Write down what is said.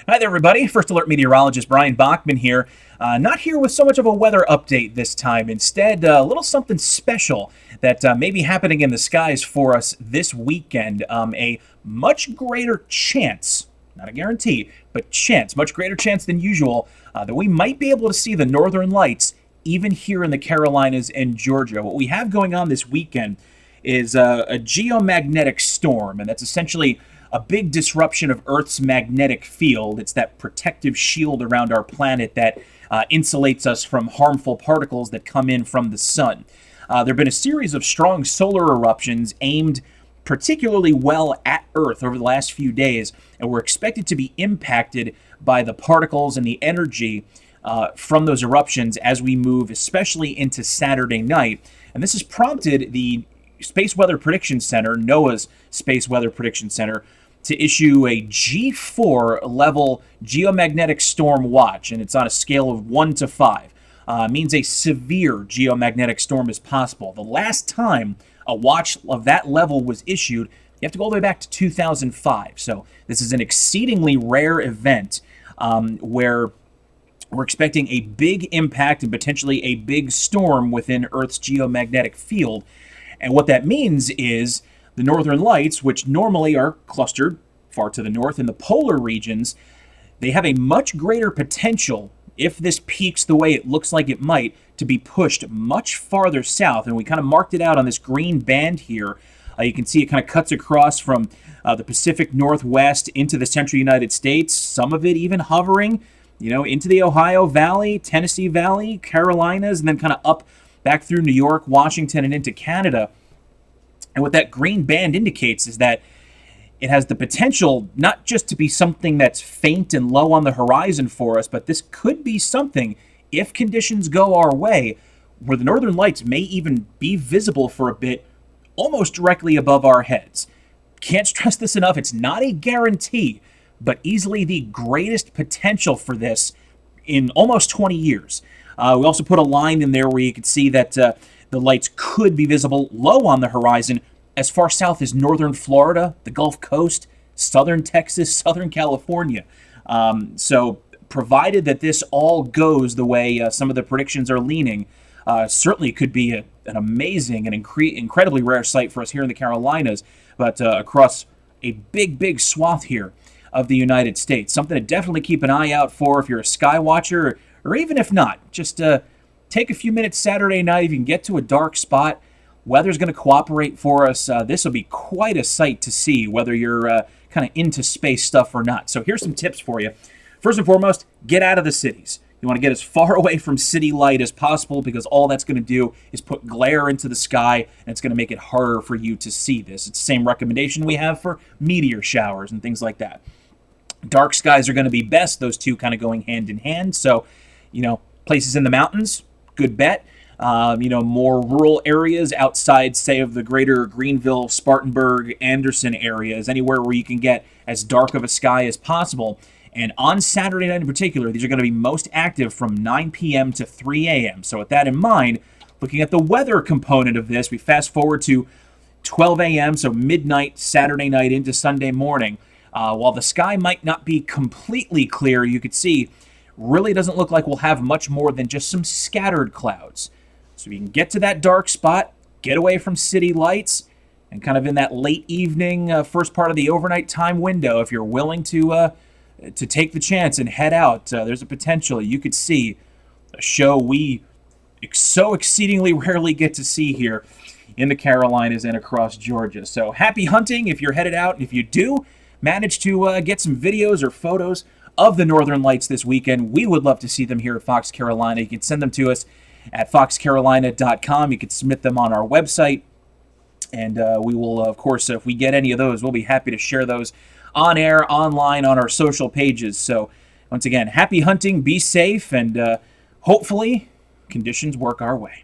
Hi there, everybody. First Alert meteorologist Brian Bachman here. Not here with so much of a weather update this time. Instead, a little something special that may be happening in the skies for us this weekend. A much greater chance, not a guarantee, but chance, much greater chance than usual, that we might be able to see the northern lights even here in the Carolinas and Georgia. What we have going on this weekend is a geomagnetic storm, and that's essentially a big disruption of Earth's magnetic field. It's that protective shield around our planet that insulates us from harmful particles that come in from the sun. There have been a series of strong solar eruptions aimed particularly well at Earth over the last few days, and we're expected to be impacted by the particles and the energy from those eruptions as we move, especially into Saturday night. And this has prompted the Space Weather Prediction Center, NOAA's Space Weather Prediction Center, to issue a G4 level geomagnetic storm watch, and it's on a scale of 1 to 5. Means a severe geomagnetic storm is possible. The last time a watch of that level was issued, you have to go all the way back to 2005. So this is an exceedingly rare event where we're expecting a big impact and potentially a big storm within Earth's geomagnetic field. And what that means is the northern lights, which normally are clustered far to the north in the polar regions, they have a much greater potential, if this peaks the way it looks like it might, to be pushed much farther south. And we kind of marked it out on this green band here. You can see it kind of cuts across from the Pacific Northwest into the central United States, some of it even hovering, into the Ohio Valley, Tennessee Valley, Carolinas, and then kind of up back through New York, Washington, and into Canada. And what that green band indicates is that it has the potential not just to be something that's faint and low on the horizon for us, but this could be something, if conditions go our way, where the northern lights may even be visible for a bit almost directly above our heads. Can't stress this enough. It's not a guarantee, but easily the greatest potential for this in almost 20 years. We also put a line in there where you could see that the lights could be visible low on the horizon as far south as northern Florida, the Gulf Coast, southern Texas, southern California. So provided that this all goes the way some of the predictions are leaning, certainly could be an amazing and incredibly rare sight for us here in the Carolinas, but across a big swath here of the United States. Something to definitely keep an eye out for if you're a sky watcher, or even if not, just take a few minutes Saturday night. If you can get to a dark spot, weather's going to cooperate for us. This will be quite a sight to see, whether you're kind of into space stuff or not. So here's some tips for you. First and foremost, get out of the cities. You want to get as far away from city light as possible, because all that's going to do is put glare into the sky, and it's going to make it harder for you to see this. It's the same recommendation we have for meteor showers and things like that. Dark skies are going to be best, those two kind of going hand in hand. So, places in the mountains, good bet. More rural areas outside, say, of the greater Greenville, Spartanburg, Anderson areas, anywhere where you can get as dark of a sky as possible. And on Saturday night in particular, these are going to be most active from 9 p.m. to 3 a.m. So with that in mind, looking at the weather component of this, we fast forward to 12 a.m., so midnight Saturday night into Sunday morning. While the sky might not be completely clear, you could see really doesn't look like we'll have much more than just some scattered clouds. So you can get to that dark spot, get away from city lights, and kind of in that late evening, first part of the overnight time window, if you're willing to take the chance and head out, there's a potential you could see a show we so exceedingly rarely get to see here in the Carolinas and across Georgia. So happy hunting if you're headed out, and if you do manage to get some videos or photos of the northern lights this weekend, we would love to see them here at Fox Carolina. You can send them to us at foxcarolina.com. You can submit them on our website, and we will, of course, if we get any of those, we'll be happy to share those on air, online, on our social pages. So once again, happy hunting, be safe, and hopefully conditions work our way.